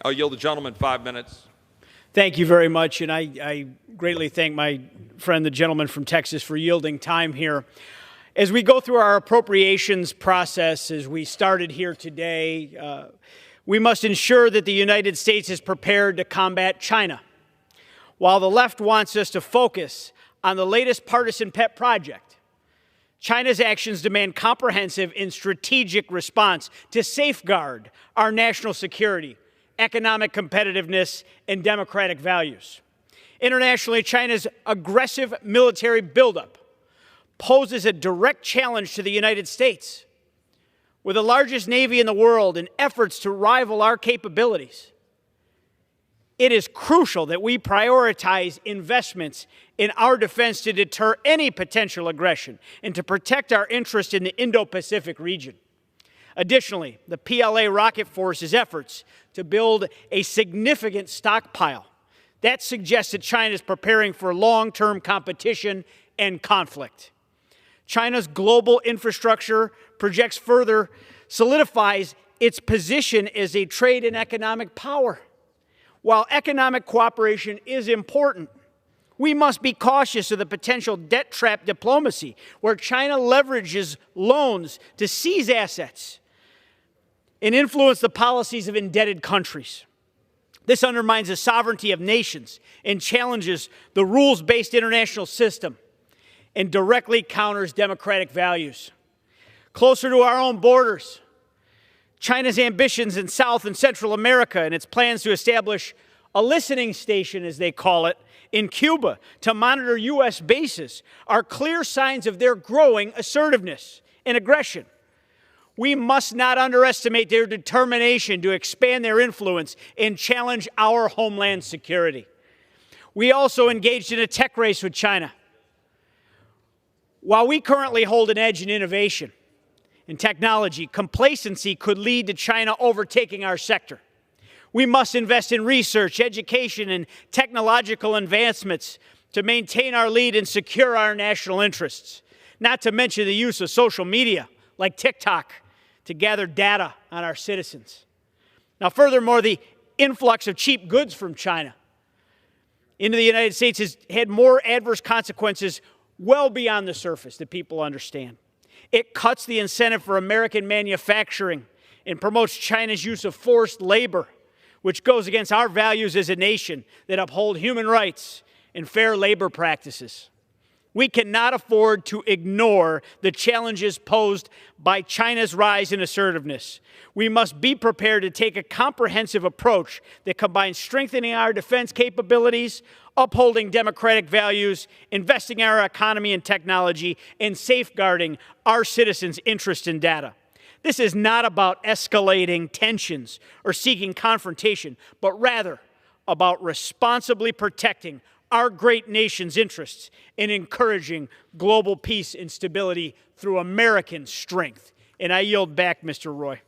I'll yield the gentleman 5 minutes. Thank you very much, and I greatly thank my friend, the gentleman from Texas, for yielding time here. As we go through our appropriations process, as we started here today, we must ensure that the United States is prepared to combat China. While the left wants us to focus on the latest partisan pet project, China's actions demand comprehensive and strategic response to safeguard our national security, economic competitiveness, and democratic values. Internationally, China's aggressive military buildup poses a direct challenge to the United States. With the largest navy in the world and efforts to rival our capabilities, it is crucial that we prioritize investments in our defense to deter any potential aggression and to protect our interest in the Indo-Pacific region. Additionally, the PLA Rocket Force's efforts to build a significant stockpile that suggests that China is preparing for long-term competition and conflict. China's global infrastructure projects further solidifies its position as a trade and economic power. While economic cooperation is important, we must be cautious of the potential debt trap diplomacy where China leverages loans to seize assets and influence the policies of indebted countries. This undermines the sovereignty of nations and challenges the rules-based international system and directly counters democratic values. Closer to our own borders, China's ambitions in South and Central America and its plans to establish a listening station, as they call it, in Cuba to monitor U.S. bases are clear signs of their growing assertiveness and aggression. We must not underestimate their determination to expand their influence and challenge our homeland security. We also engaged in a tech race with China. While we currently hold an edge in innovation and technology, complacency could lead to China overtaking our sector. We must invest in research, education, and technological advancements to maintain our lead and secure our national interests, not to mention the use of social media like TikTok to gather data on our citizens. Now, furthermore, the influx of cheap goods from China into the United States has had more adverse consequences well beyond the surface that people understand. It cuts the incentive for American manufacturing and promotes China's use of forced labor, which goes against our values as a nation that uphold human rights and fair labor practices. We cannot afford to ignore the challenges posed by China's rise in assertiveness. We must be prepared to take a comprehensive approach that combines strengthening our defense capabilities, upholding democratic values, investing in our economy and technology, and safeguarding our citizens' interest in data. This is not about escalating tensions or seeking confrontation, but rather about responsibly protecting our great nation's interests and encouraging global peace and stability through American strength. And I yield back, Mr. Roy.